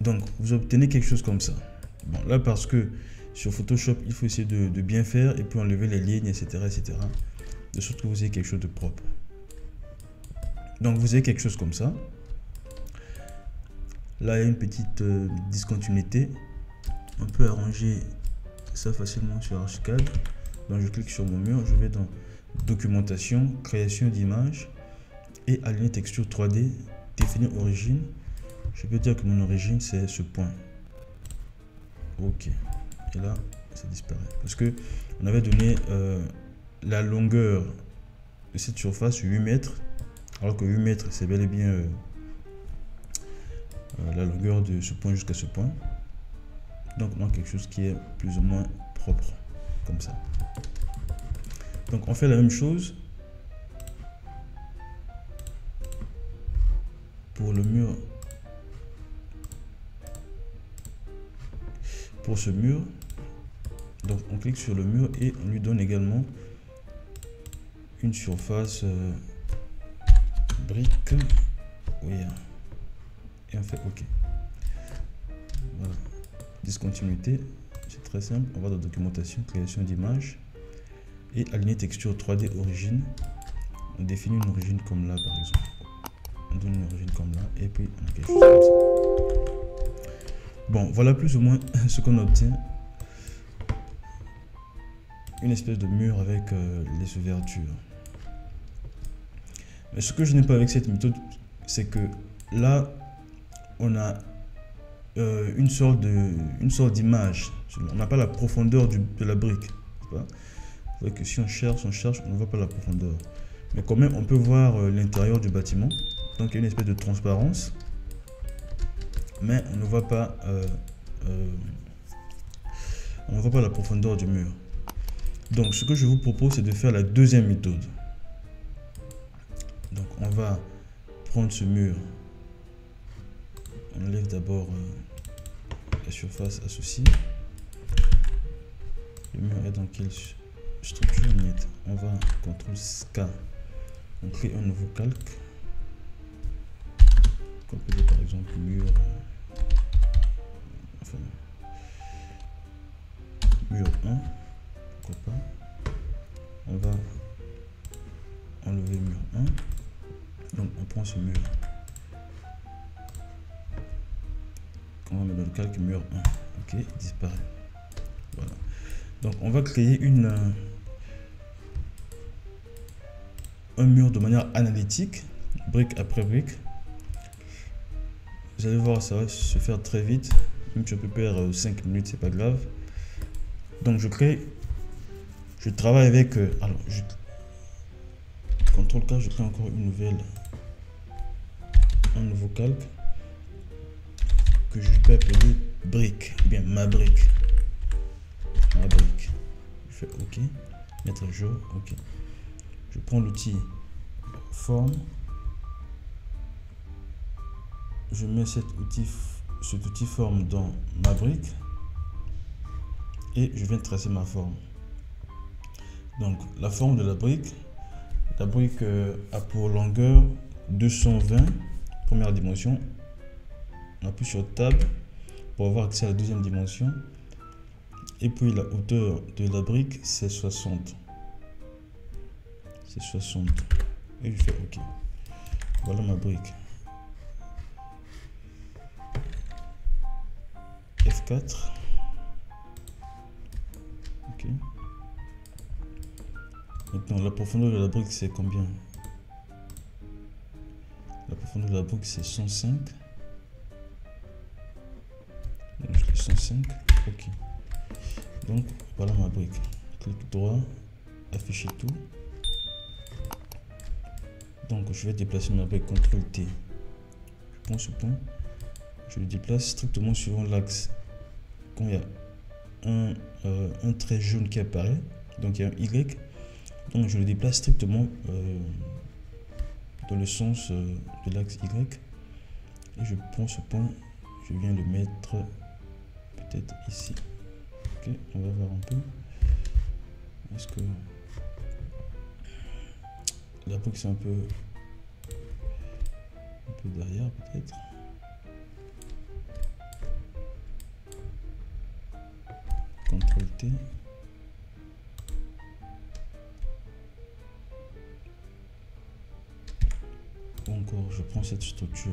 Donc, vous obtenez quelque chose comme ça. Bon, là, parce que sur Photoshop, il faut essayer de bien faire et puis enlever les lignes, etc., etc. De sorte que vous ayez quelque chose de propre. Donc, vous avez quelque chose comme ça. Là, il y a une petite discontinuité. On peut arranger ça facilement sur Archicad. Donc, je clique sur mon mur, je vais dans Documentation, Création d'image et Aligner texture 3D, Définir origine. Je peux dire que mon origine, c'est ce point. OK. Et là, ça disparaît. Parce que on avait donné la longueur de cette surface 8 mètres. Alors que 8 mètres, c'est bel et bien la longueur de ce point jusqu'à ce point. Donc, on a quelque chose qui est plus ou moins propre. Comme ça. Donc, on fait la même chose pour le mur. Pour ce mur. Donc, on clique sur le mur et on lui donne également une surface brique. Oui. Et on fait OK. Voilà. Discontinuité. C'est très simple. On va dans Documentation, Création d'image et Aligner texture 3D origine. On définit une origine comme là, par exemple. On donne une origine comme là et puis on a quelque chose comme ça. Bon, voilà plus ou moins ce qu'on obtient. Une espèce de mur avec les ouvertures. Mais ce que je n'aime pas avec cette méthode, c'est que là, on a une sorte d'image. On n'a pas la profondeur de la brique. Vous voyez que si on cherche, on ne voit pas la profondeur. Mais quand même, on peut voir l'intérieur du bâtiment. Donc, il y a une espèce de transparence. Mais on ne voit pas, la profondeur du mur. Donc, ce que je vous propose, c'est de faire la deuxième méthode. Donc, on va prendre ce mur. On enlève d'abord la surface associée. Le mur est dans quelle structure? On va CTRL-K. On crée un nouveau calque. On peut dire par exemple mur. Enfin, mur 1. Pourquoi pas? On va enlever mur 1. Donc on prend ce mur. On va mettre dans le calque mur 1. OK, il disparaît. Voilà. Donc on va créer un mur de manière analytique, brique après brique. Vous allez voir, ça va se faire très vite. Même si on peut perdre 5 minutes, c'est pas grave. Donc je travaille avec alors CTRL-K, je crée encore un nouveau calque que je peux appeler brique, ou bien ma brique. Je fais OK, mettre à jour, OK. Je prends l'outil forme, je mets cet outil forme dans ma brique et je viens tracer ma forme. Donc la forme de la brique a pour longueur 220, première dimension. On appuie sur Tab pour avoir accès à la deuxième dimension. Et puis la hauteur de la brique, c'est 60. C'est 60. Et je fais OK. Voilà ma brique. F4. OK. Maintenant, la profondeur de la brique, c'est combien? La profondeur de la brique, c'est 105. Donc, je fais 105. OK. Donc, voilà ma brique. Clic droit, afficher tout. Donc, je vais déplacer ma brique, CTRL-T. Je prends ce point, je le déplace strictement suivant l'axe. Quand il y a un trait jaune qui apparaît, donc il y a un Y, donc je le déplace strictement dans le sens de l'axe Y. Et je prends ce point, je viens le mettre peut-être ici. Ok, on va voir un peu. Est-ce que la brique c'est un peu derrière peut-être? CTRL T. Ou encore, je prends cette structure.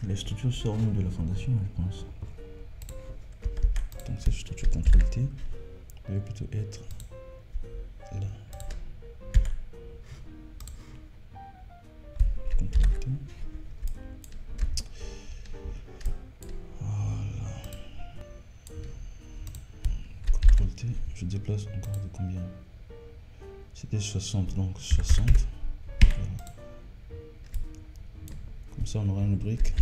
Les structures sortent de la fondation, je pense. Donc cette structure CTRL T devait plutôt être là. CTRL T. Voilà. CTRL T. Je déplace encore de combien? C'était 60, donc 60. Voilà. Comme ça, on aura une brique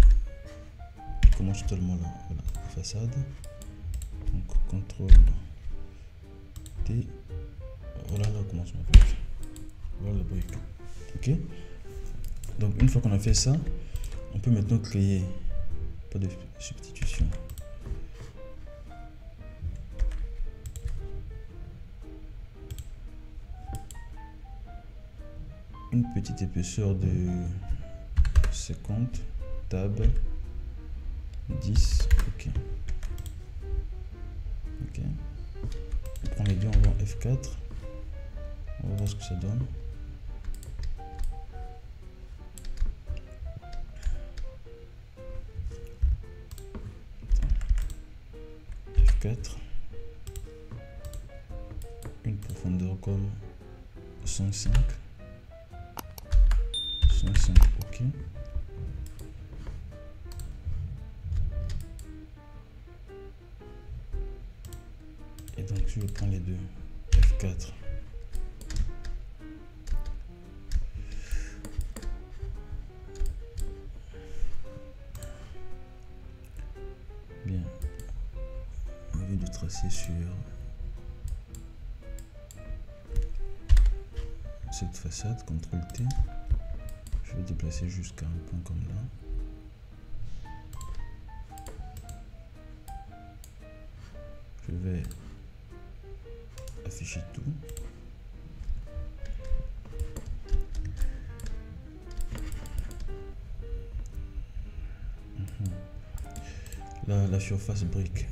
qui commence totalement là. Voilà, la façade. Donc, CTRL T. Voilà, là commence ma brique. Voilà la brique. Ok. Donc, une fois qu'on a fait ça, on peut maintenant créer. Pas de substitution. Une petite épaisseur de 50, tab 10, ok. Ok. On prend les deux, on va en F4. On va voir ce que ça donne. F4. Une profondeur comme 105. 105, ok. Et donc je prends les deux, F4. Bien. Au lieu de tracer sur cette façade, CTRL T, je vais déplacer jusqu'à un point comme là. Je vais afficher tout. Là, la surface brique.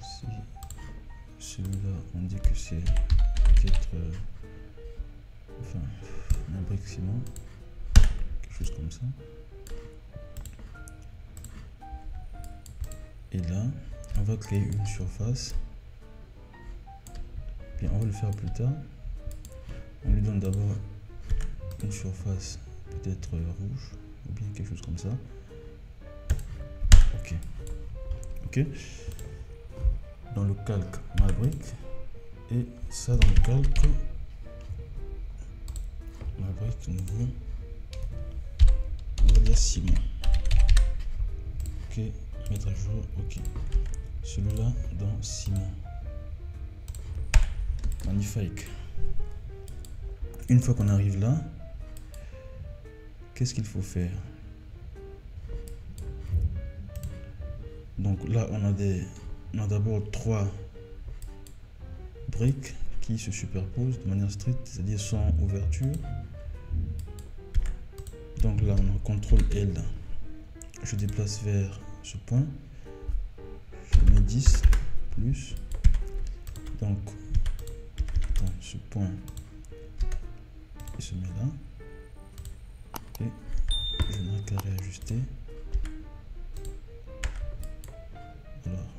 Si celui-là, on dit que c'est peut-être enfin un brique ciment, quelque chose comme ça. Et là, on va créer une surface. Bien, on va le faire plus tard. On lui donne d'abord une surface peut-être rouge ou bien quelque chose comme ça. Ok. Ok. Dans le calque, ma brique. Et ça dans le calque, ma brique nouveau. On va dire ciment. Ok. Mettre à jour. Ok. Celui-là dans ciment. Magnifique. Une fois qu'on arrive là, qu'est-ce qu'il faut faire? Donc là, on a d'abord 3 briques qui se superposent de manière stricte, c'est-à-dire sans ouverture. Donc là, on a CTRL L. Je déplace vers ce point. Je mets 10 plus. Donc, dans ce point, il se met là. Et je n'ai qu'à réajuster. Alors,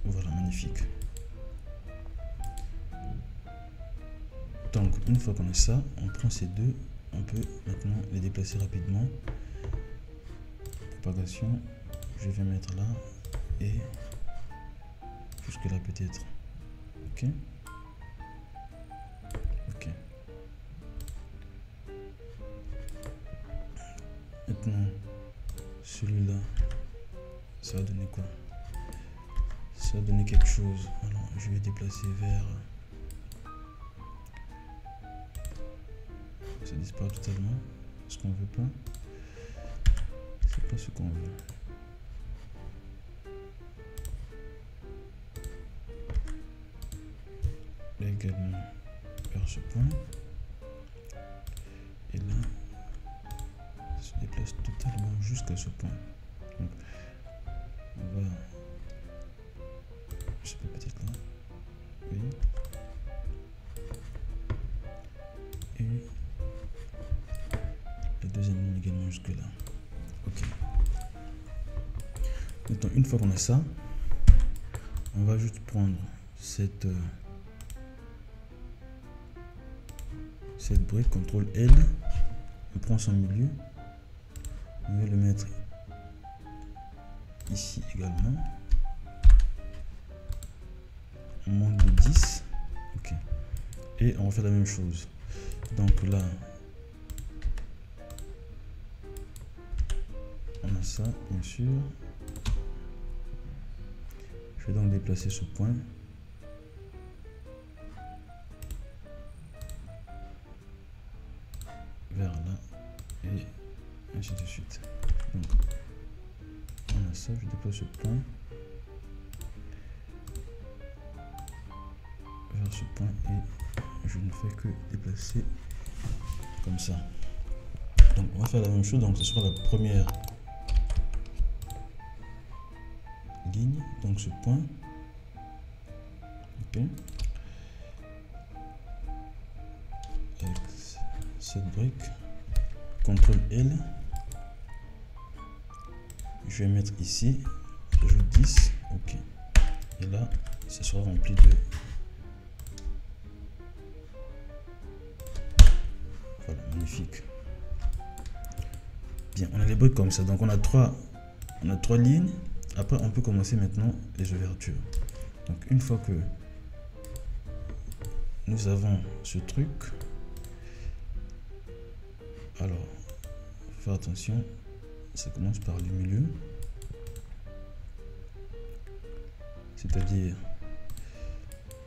voilà, magnifique. Donc, une fois qu'on a ça, on prend ces deux, on peut maintenant les déplacer rapidement. Propagation, je vais mettre là et jusque là peut-être. Ok. Ok. Maintenant, celui-là, ça va donner quoi? Ça va donner quelque chose. Alors, je vais déplacer vers... Ça disparaît totalement. ce qu'on veut pas. C'est pas ce qu'on veut. Là également vers ce point. Et là, ça se déplace totalement jusqu'à ce point. Donc, on va, je sais pas, peut-être là. Oui. Et la deuxième ligne également jusque là. Ok. Maintenant, une fois qu'on a ça, on va juste prendre cette brique, CTRL L, on prend son milieu, on va le mettre ici également, on monte de 10, ok, et on va faire la même chose. Donc là, on a ça, bien sûr. Je vais donc déplacer ce point. Vers là, et ainsi de suite. Donc, on a ça, je déplace ce point. Vers ce point, et je ne fais que déplacer comme ça. Donc, on va faire la même chose, donc ce sera la première ligne, donc ce point, ok, avec cette brique, CTRL L, je vais mettre ici, j'ajoute 10, ok, et là, ça sera rempli de, voilà, magnifique. Bien, on a les briques comme ça, donc on a trois lignes. Après, on peut commencer maintenant les ouvertures. Donc, une fois que nous avons ce truc, alors, faire attention, ça commence par le milieu. C'est-à-dire,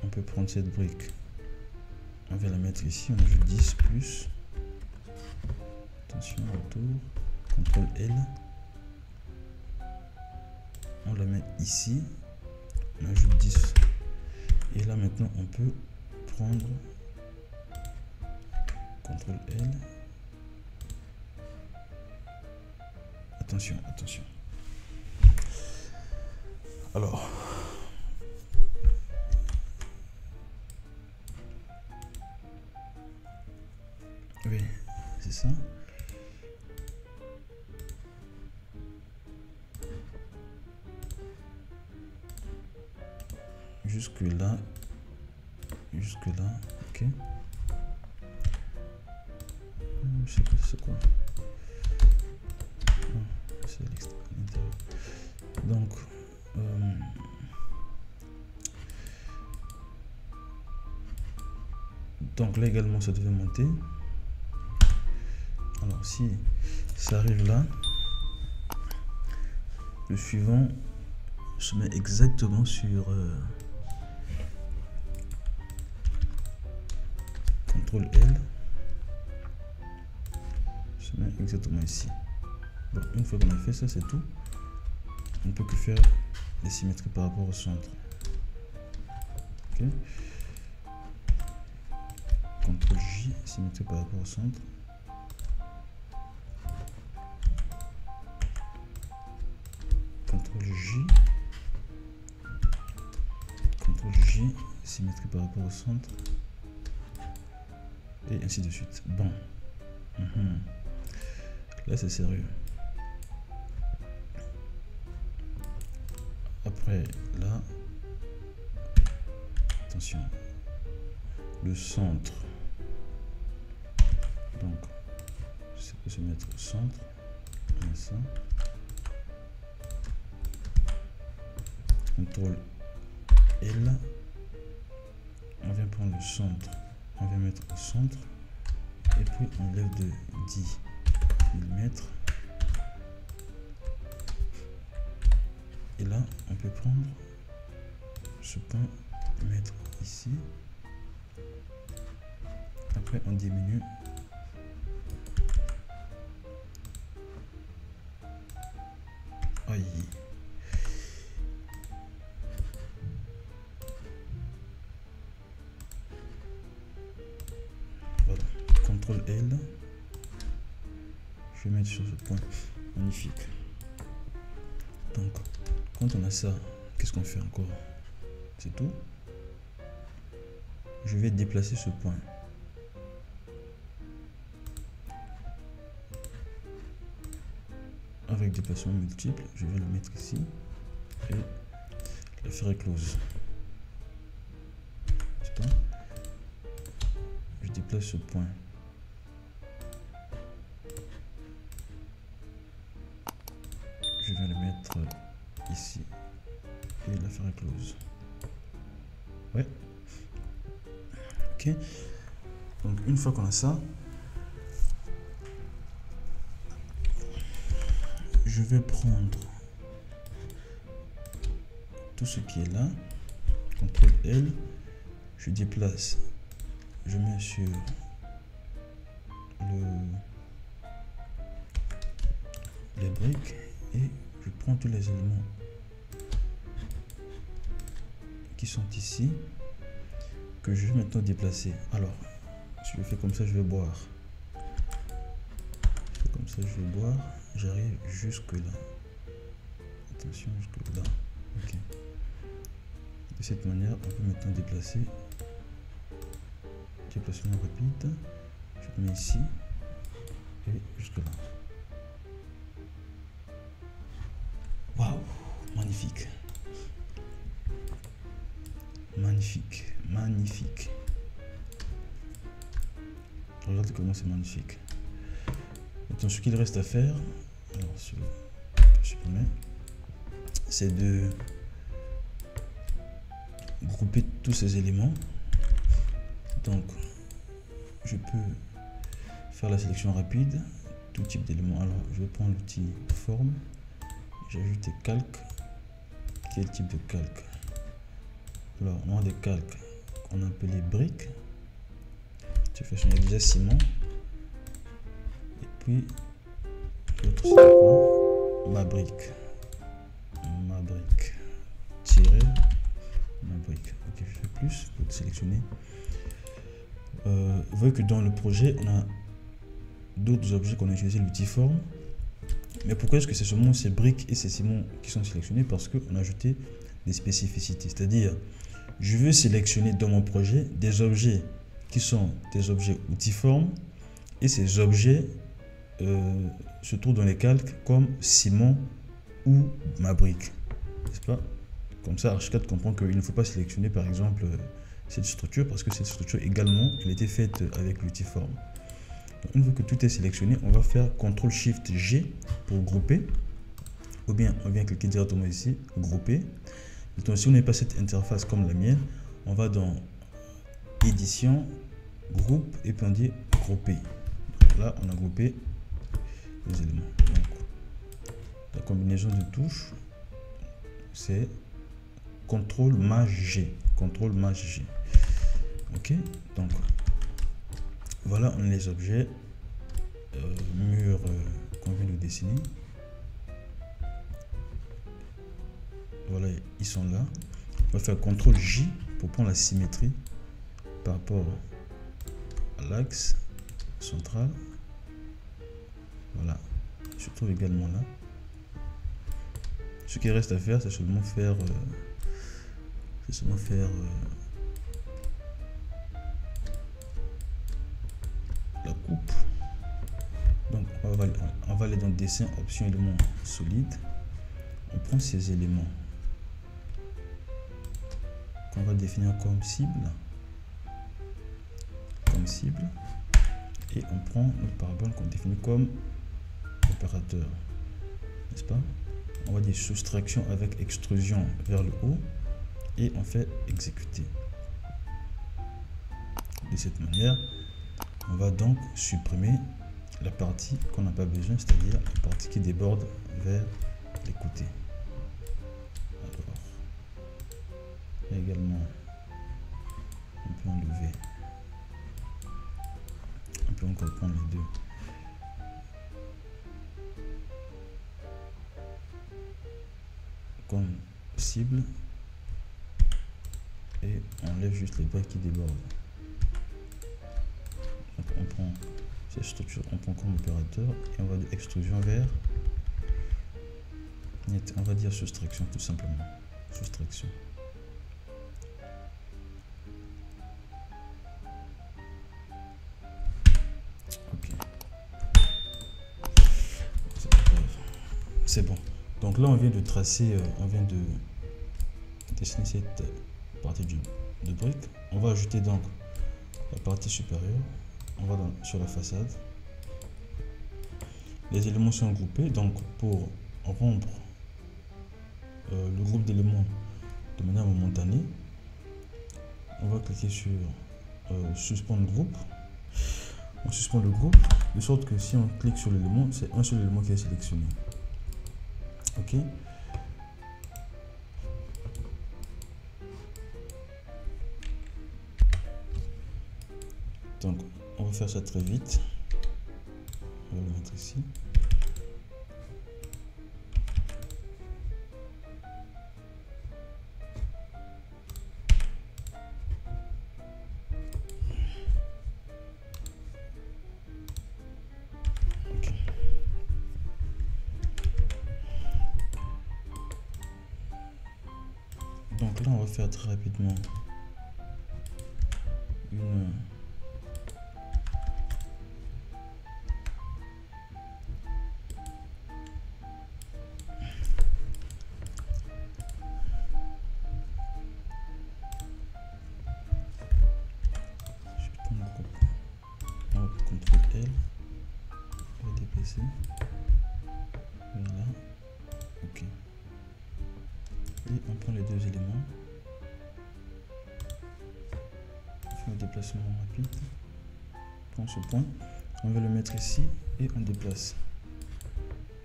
on peut prendre cette brique, on va la mettre ici, on ajoute 10 plus. Attention, retour, CTRL L. On la met ici, on ajoute 10, et là maintenant on peut prendre CTRL L, attention, alors oui, c'est ça. Jusque là, ok. Je sais pas c'est quoi. C'est l'intérieur. Donc là également ça devait monter. Alors si ça arrive là, le suivant se met exactement sur CTRL L, se met exactement ici. Bon, une fois qu'on a fait ça, c'est tout. On ne peut que faire les symétries par rapport au centre. Ok. CTRL J, symétrie par rapport au centre. CTRL J, symétrie par rapport au centre. Et ainsi de suite. Bon. Là, c'est sérieux. Après, là, attention, le centre. Donc, ça peut se mettre au centre. On a ça. CTRL L. On vient prendre le centre. On vient mettre au centre. Et puis, on lève de 10 mm. Et là, on peut prendre ce point, mettre ici. Après, on diminue CTRL L. Je vais mettre sur ce point. Magnifique. Donc, quand on a ça, qu'est-ce qu'on fait encore? C'est tout. Je vais déplacer ce point. Avec déplacement multiple, je vais le mettre ici et le faire éclose. Je déplace ce point. Je vais le mettre ici et la faire éclose. Ouais. Ok. Donc une fois qu'on a ça, je vais prendre tout ce qui est là, CTRL L, je déplace, je mets sur les briques et je prends tous les éléments qui sont ici que je vais maintenant déplacer. Alors, si je fais comme ça, je vais boire. Je fais comme ça, je vais boire. J'arrive jusque là. Attention, jusque là. Ok. De cette manière, on peut maintenant déplacer. Déplacement rapide. Je mets ici et jusque là. Waouh, magnifique. Magnifique, magnifique. Regardez comment c'est magnifique. Maintenant, ce qu'il reste à faire, alors supprimer, c'est de grouper tous ces éléments. Donc, je peux faire la sélection rapide, tout type d'éléments. Alors, je vais prendre l'outil forme, j'ajoute calque. Quel type de calque? Alors, on a des calques qu'on a appelé briques. Je fais changer déjà ciment. Et puis, l'autre c'est quoi? Ma brique. Ma brique. Tirer. Ma brique. Ok, je fais plus pour sélectionner. Vous voyez que dans le projet, on a d'autres objets qu'on a utilisé l'outil forme. Mais pourquoi est-ce que c'est seulement ces briques et ces ciments qui sont sélectionnés? Parce qu'on a ajouté des spécificités. C'est-à-dire, je veux sélectionner dans mon projet des objets qui sont des objets outils forme et ces objets se trouvent dans les calques comme ciment ou ma brique. N'est-ce pas? Comme ça, Archicad comprend qu'il ne faut pas sélectionner par exemple cette structure parce que cette structure également, elle était faite avec l'outil forme. Donc, une fois que tout est sélectionné, on va faire CTRL-SHIFT-G pour grouper. Ou bien on vient cliquer directement ici, grouper. Maintenant, si on n'a pas cette interface comme la mienne, on va dans édition, groupe et puis on dit grouper. Là, on a groupé les éléments. Donc, la combinaison de touches, c'est CTRL-MAJ-G. CTRL-MAJ-G. Ok, donc voilà, on a les objets murs qu'on vient de dessiner. Voilà, ils sont là. On va faire CTRL-J pour prendre la symétrie par rapport à l'axe central. Voilà, je trouve également là. Ce qui reste à faire, c'est seulement faire, la coupe. Donc on va aller dans dessin, option éléments solides. On prend ces éléments qu'on va définir comme cible, et on prend notre parabole qu'on définit comme opérateur, n'est-ce pas? On va dire soustraction avec extrusion vers le haut et on fait exécuter. De cette manière, on va donc supprimer la partie qu'on n'a pas besoin, c'est-à-dire la partie qui déborde vers les côtés. Alors, et également, on peut enlever, on peut encore prendre les deux. Comme cible et on enlève juste les bras qui débordent. Donc on prend cette structure, on prend comme opérateur et on va de extrusion vers, on va dire soustraction tout simplement. Soustraction. Ok. C'est bon. Donc là, on vient de tracer, on vient de dessiner cette partie de brique. On va ajouter donc la partie supérieure. On va sur la façade. Les éléments sont groupés. Donc pour rompre le groupe d'éléments de manière momentanée, on va cliquer sur suspendre groupe. On suspend le groupe de sorte que si on clique sur l'élément, c'est un seul élément qui est sélectionné. Ok. Donc on va faire ça très vite. On va le mettre ici. Donc là, on va faire très rapidement une CTRL L, on va déplacer vers là. Ok. Et on prend les deux éléments. On fait un déplacement rapide. On prend ce point. On va le mettre ici et on déplace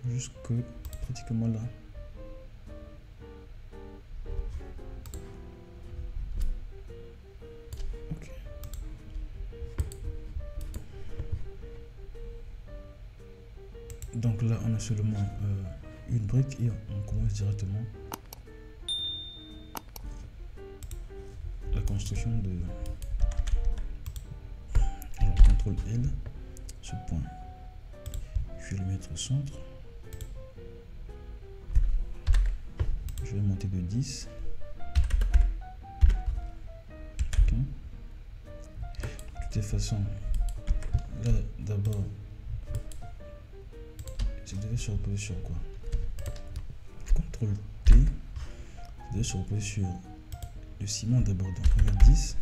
jusque pratiquement là. Ok. Donc là, on a seulement une brique et on commence directement la construction de... Alors, CTRL L, ce point. Je vais le mettre au centre. Je vais monter de 10. Okay. De toutes les façons, là d'abord, je devais se reposer sur quoi? CTRL T, je devais se reposer sur le ciment d'abord. Donc on met 10.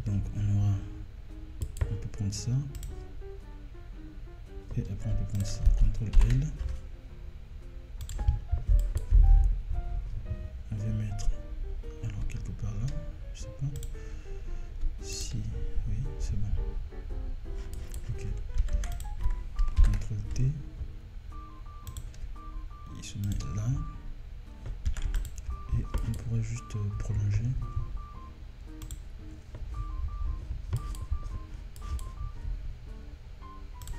Donc on aura, on peut prendre ça. Et après on peut prendre ça. CTRL L. On va mettre, alors quelque part là, je sais pas. Si, oui, c'est bon. Ok. CTRL T. Il se met là. Et on pourrait juste prolonger.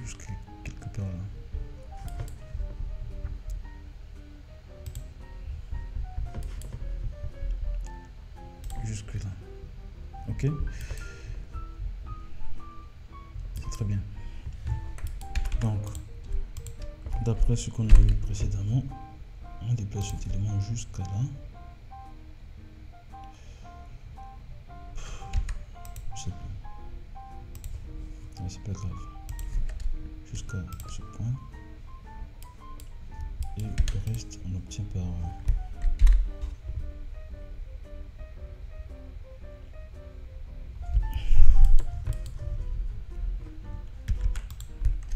Jusqu'à quelque part là. Jusque là. Ok. C'est très bien. Donc, d'après ce qu'on a vu précédemment, on déplace cet élément jusqu'à là. Je sais pas. Mais c'est pas grave. Jusqu'à ce point. Et le reste, on obtient par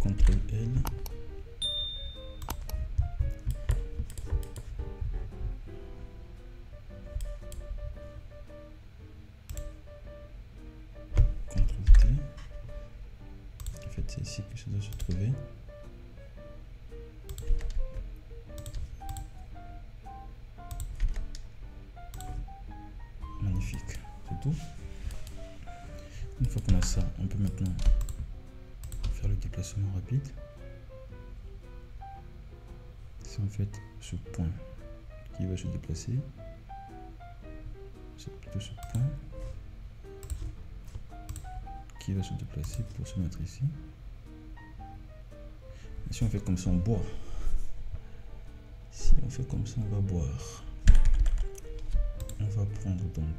CTRL L. CTRL T. En fait, c'est ici que ça doit se trouver. Magnifique, c'est tout. Une fois qu'on a ça, on peut maintenant faire le déplacement rapide. C'est en fait ce point qui va se déplacer. C'est plutôt ce point qui va se déplacer pour se mettre ici. Et si on fait comme ça, on boit. Si on fait comme ça, on va boire. On va prendre donc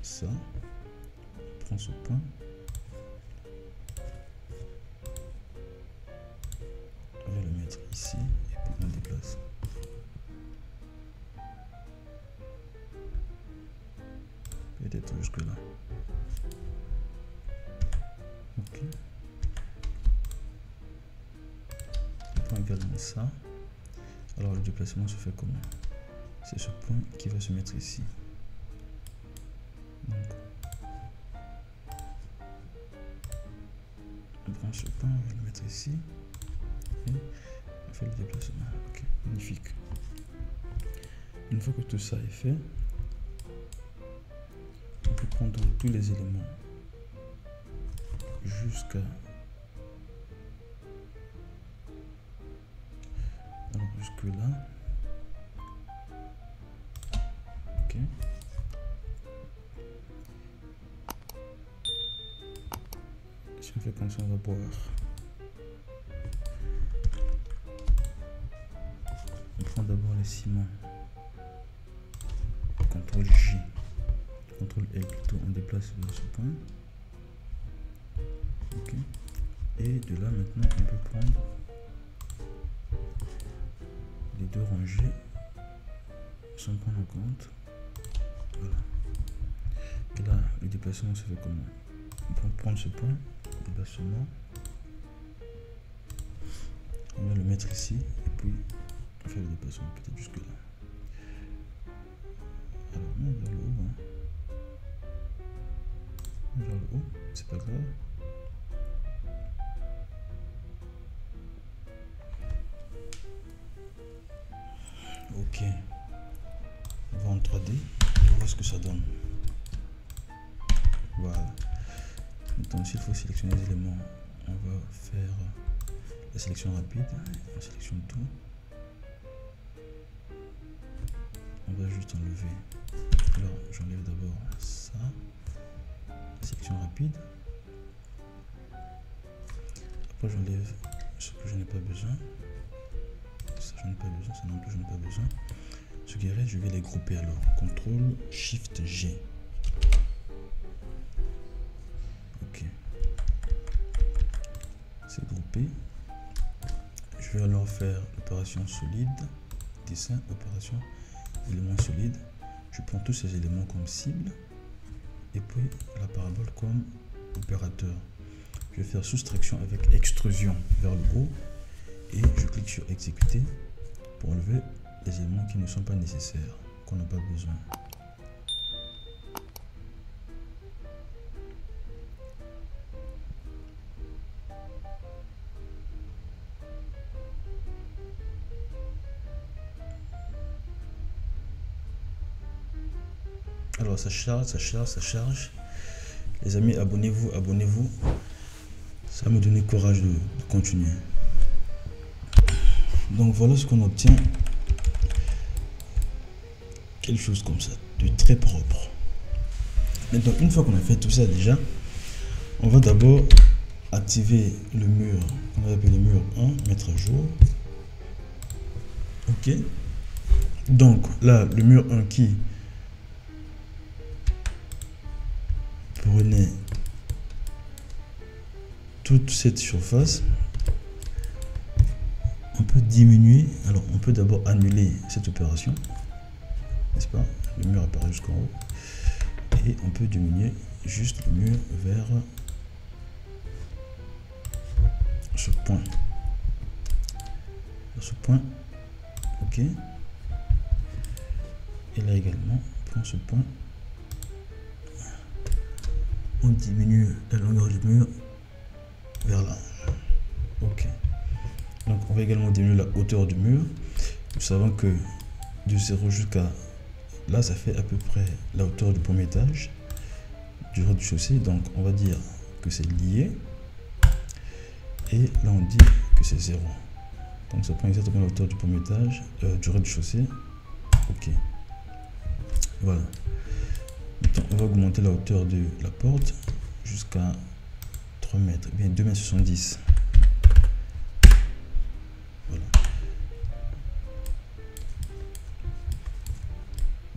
ça. On prend ce point. On va le mettre ici et puis on déplace. Peut-être jusque là. Ok. On prend également ça. Alors le déplacement se fait comment? C'est ce point qui va se mettre ici. Donc, on prend ce point, on va le mettre ici. Et on fait le déplacement. Ok, magnifique. Une fois que tout ça est fait, on peut prendre tous les éléments jusqu'à jusque là. Ok. Si on fait comme ça, on va boire. On prend d'abord les ciments. CTRL J. CTRL L plutôt, on déplace vers ce point. Ok. Et de là maintenant on peut prendre les deux rangées sans prendre en compte. Voilà. Et là le déplacement se fait comment? On peut prendre ce point, déplacement. On va le mettre ici et puis on fait le déplacement peut-être jusque là. Alors non, vers le haut, hein. Vers le haut, c'est pas grave. Ok, on va en 3D, on voit ce que ça donne. Voilà. Maintenant, s'il faut sélectionner les éléments, on va faire la sélection rapide. On sélectionne tout. On va juste enlever. Alors, j'enlève d'abord ça. La sélection rapide. Après, j'enlève ce que je n'ai pas besoin. Ça, je n'ai pas besoin. Ça non plus, je n'ai pas besoin. Ce qui reste, je vais les grouper alors. CTRL SHIFT G. Ok. C'est groupé. Je vais alors faire l'opération solide. Dessin, opération, élément solide. Je prends tous ces éléments comme cible. Et puis la parabole comme opérateur. Je vais faire soustraction avec extrusion vers le haut. Et je clique sur exécuter pour enlever les éléments qui ne sont pas nécessaires, qu'on n'a pas besoin. Alors ça charge, ça charge, ça charge. Les amis, abonnez-vous, abonnez-vous. Ça va me donner courage de continuer. Donc voilà ce qu'on obtient. Quelque chose comme ça, de très propre. Maintenant, une fois qu'on a fait tout ça déjà, on va d'abord activer le mur qu'on va appeler le mur 1, mettre à jour. Ok. Donc là, le mur 1 qui prenait toute cette surface, on peut diminuer. Alors on peut d'abord annuler cette opération, n'est-ce pas? Le mur apparaît jusqu'en haut et on peut diminuer juste le mur vers ce point. Ok. Et là également, on prend ce point, on diminue la longueur du mur vers là. Ok. Donc on va également diminuer la hauteur du mur. Nous savons que de 0 jusqu'à là, ça fait à peu près la hauteur du premier étage du rez-de-chaussée. Donc on va dire que c'est lié. Et là on dit que c'est 0. Donc ça prend exactement la hauteur du premier étage du rez-de-chaussée. Ok. Voilà. Maintenant, on vais augmenter la hauteur de la porte jusqu'à 3 mètres, bien 2,70 m. Voilà.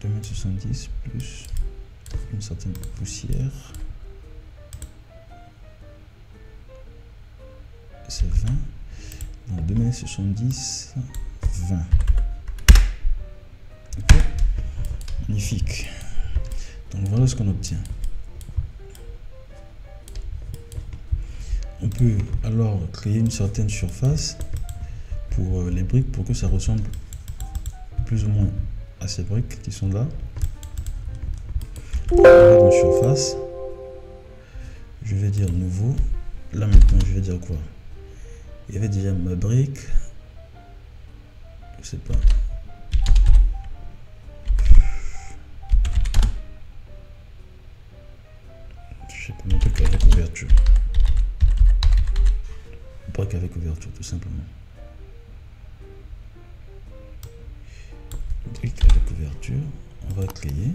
2,70 m plus une certaine poussière. C'est 20. Donc 2,70 m, 20. Ok. Magnifique. Donc voilà ce qu'on obtient. On peut alors créer une certaine surface pour les briques pour que ça ressemble plus ou moins à ces briques qui sont là. On va dans surface. Je vais dire nouveau. Là maintenant je vais dire quoi? Il y avait déjà ma brique. Je sais pas. Je sais pas, mon truc avec ouverture. Brique avec ouverture, tout simplement. Brique avec ouverture. On va créer.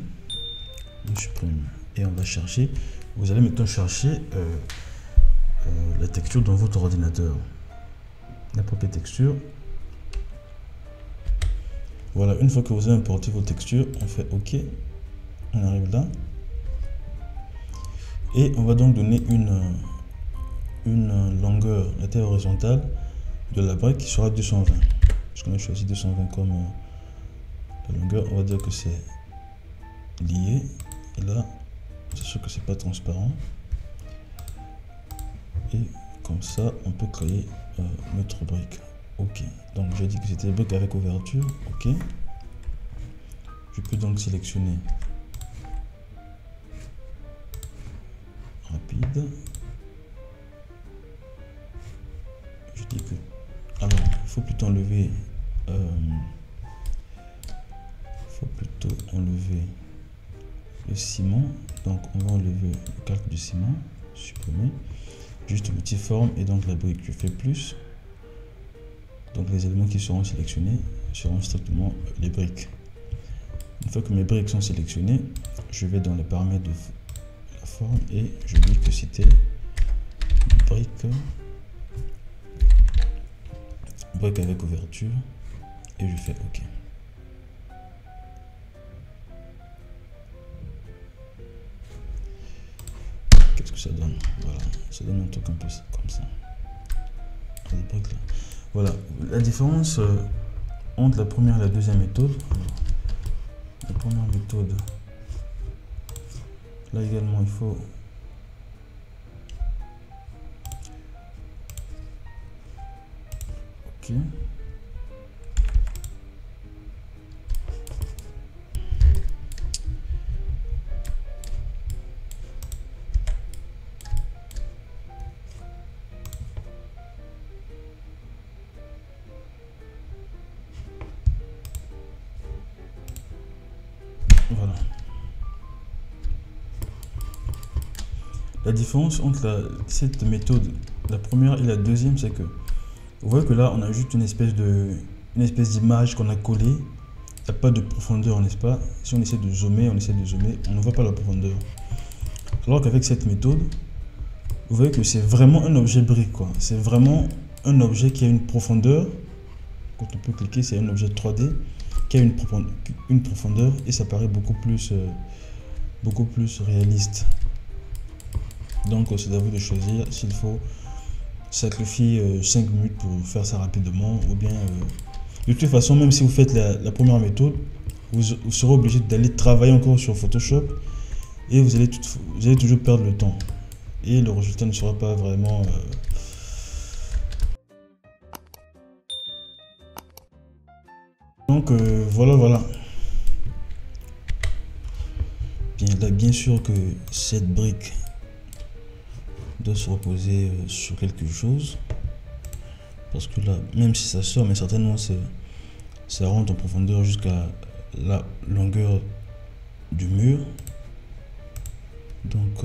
On supprime. Et on va chercher. Vous allez maintenant chercher la texture dans votre ordinateur. N'importe texture. Voilà, une fois que vous avez importé vos textures, on fait OK. On arrive là. Et on va donc donner une longueur, la taille horizontale de la brique qui sera 220. Parce qu'on a choisi 220 comme la longueur. On va dire que c'est lié. Et là, c'est sûr que c'est pas transparent. Et comme ça, on peut créer notre brique. OK. Donc j'ai dit que c'était brique avec ouverture. OK. Je peux donc sélectionner rapide. Je dis que alors il faut plutôt enlever le ciment. Donc on va enlever le calque du ciment, supprimer. Juste l'outil forme et donc la brique. Je fais plus. Donc les éléments qui seront sélectionnés seront strictement les briques. Une fois que mes briques sont sélectionnées, je vais dans les paramètres de la forme et je dis que c'était brique avec ouverture et je fais OK. Qu'est-ce que ça donne? Voilà, ça donne un truc un peu comme ça. Les briques là. Voilà, la différence entre la première et la deuxième méthode. La première méthode, là également il faut OK. Voilà. La différence entre cette méthode, la première et la deuxième, c'est que vous voyez que là, on a juste une espèce d'image qu'on a collée. Il n'y a pas de profondeur, n'est-ce pas? Si on essaie de zoomer, on ne voit pas la profondeur. Alors qu'avec cette méthode, vous voyez que c'est vraiment un objet brique, quoi. C'est vraiment un objet qui a une profondeur. Quand on peut cliquer, c'est un objet 3D qui a une profondeur et ça paraît beaucoup plus réaliste. Donc c'est à vous de choisir s'il faut sacrifier 5 minutes pour faire ça rapidement ou bien de toute façon, même si vous faites la première méthode, vous serez obligé d'aller travailler encore sur Photoshop et vous allez toujours perdre le temps et le résultat ne sera pas vraiment donc voilà. Bien sûr que cette brique doit se reposer sur quelque chose parce que là, même si ça sort, mais certainement ça rentre en profondeur jusqu'à la longueur du mur. Donc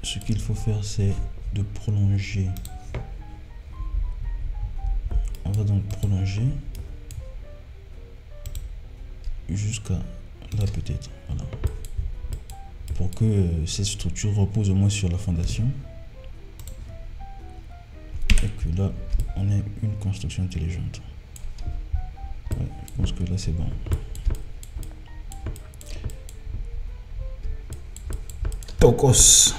ce qu'il faut faire, c'est de prolonger. On va donc prolonger jusqu'à là peut-être. Voilà. que cette structure repose au moins sur la fondation. Et que là, on a une construction intelligente. Ouais, je pense que là, c'est bon. Tokos.